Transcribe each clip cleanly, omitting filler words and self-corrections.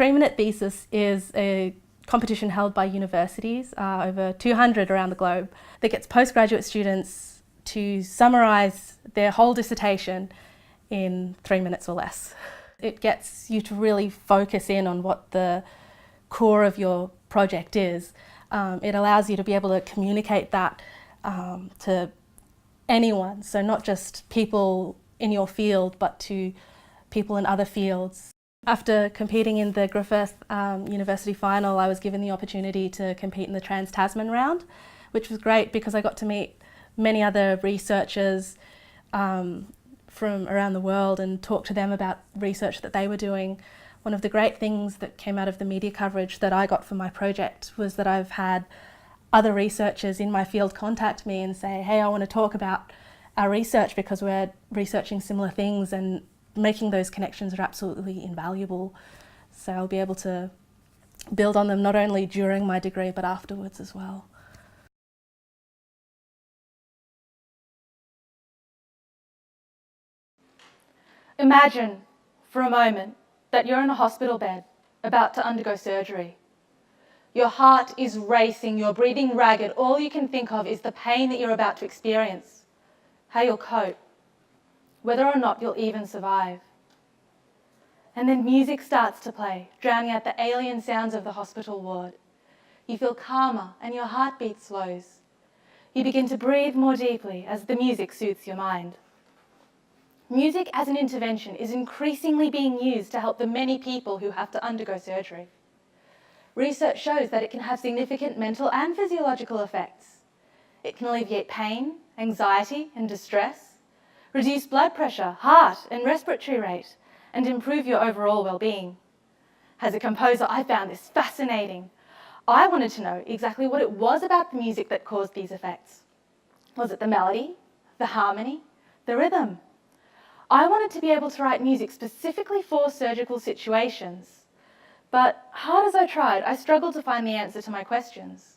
3-minute thesis is a competition held by universities, over 200 around the globe, that gets postgraduate students to summarise their whole dissertation in 3 minutes or less. It gets you to really focus in on what the core of your project is. It allows you to be able to communicate that to anyone, so not just people in your field, but to people in other fields. After competing in the Griffith University final, I was given the opportunity to compete in the Trans-Tasman round, which was great because I got to meet many other researchers from around the world and talk to them about research that they were doing. One of the great things that came out of the media coverage that I got for my project was that I've had other researchers in my field contact me and say, hey, I want to talk about our research because we're researching similar things, and making those connections are absolutely invaluable. So I'll be able to build on them not only during my degree but afterwards as well. Imagine for a moment that you're in a hospital bed about to undergo surgery. Your heart is racing, you're breathing ragged, all you can think of is the pain that you're about to experience, how you'll cope, whether or not you'll even survive. And then music starts to play, drowning out the alien sounds of the hospital ward. You feel calmer and your heartbeat slows. You begin to breathe more deeply as the music soothes your mind. Music as an intervention is increasingly being used to help the many people who have to undergo surgery. Research shows that it can have significant mental and physiological effects. It can alleviate pain, anxiety and distress, reduce blood pressure, heart and respiratory rate, and improve your overall well-being. As a composer, I found this fascinating. I wanted to know exactly what it was about the music that caused these effects. Was it the melody, the harmony, the rhythm? I wanted to be able to write music specifically for surgical situations. But hard as I tried, I struggled to find the answer to my questions.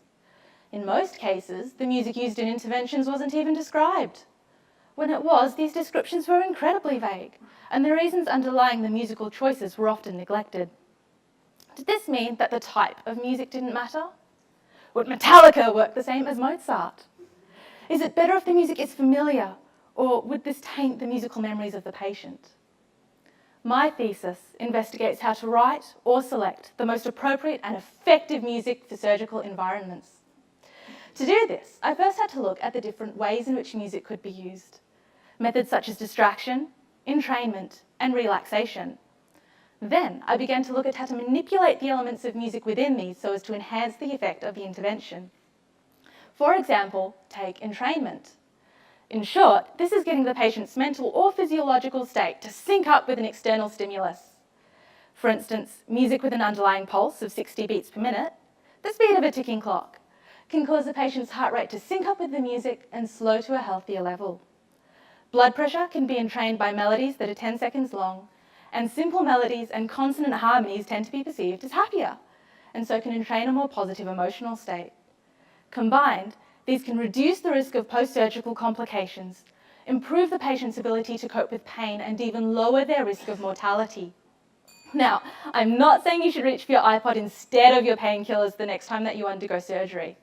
In most cases, the music used in interventions wasn't even described. When it was, these descriptions were incredibly vague, and the reasons underlying the musical choices were often neglected. Did this mean that the type of music didn't matter? Would Metallica work the same as Mozart? Is it better if the music is familiar, or would this taint the musical memories of the patient? My thesis investigates how to write or select the most appropriate and effective music for surgical environments. To do this, I first had to look at the different ways in which music could be used. Methods such as distraction, entrainment, and relaxation. Then I began to look at how to manipulate the elements of music within these so as to enhance the effect of the intervention. For example, take entrainment. In short, this is getting the patient's mental or physiological state to sync up with an external stimulus. For instance, music with an underlying pulse of 60 beats per minute, the speed of a ticking clock, can cause the patient's heart rate to sync up with the music and slow to a healthier level. Blood pressure can be entrained by melodies that are 10 seconds long, and simple melodies and consonant harmonies tend to be perceived as happier, and so can entrain a more positive emotional state. Combined, these can reduce the risk of post-surgical complications, improve the patient's ability to cope with pain, and even lower their risk of mortality. Now, I'm not saying you should reach for your iPod instead of your painkillers the next time that you undergo surgery.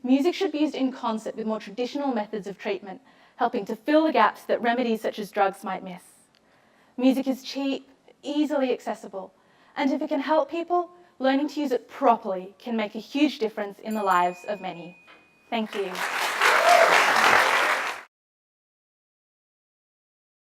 Music should be used in concert with more traditional methods of treatment, helping to fill the gaps that remedies such as drugs might miss. Music is cheap, easily accessible, and if it can help people, learning to use it properly can make a huge difference in the lives of many. Thank you.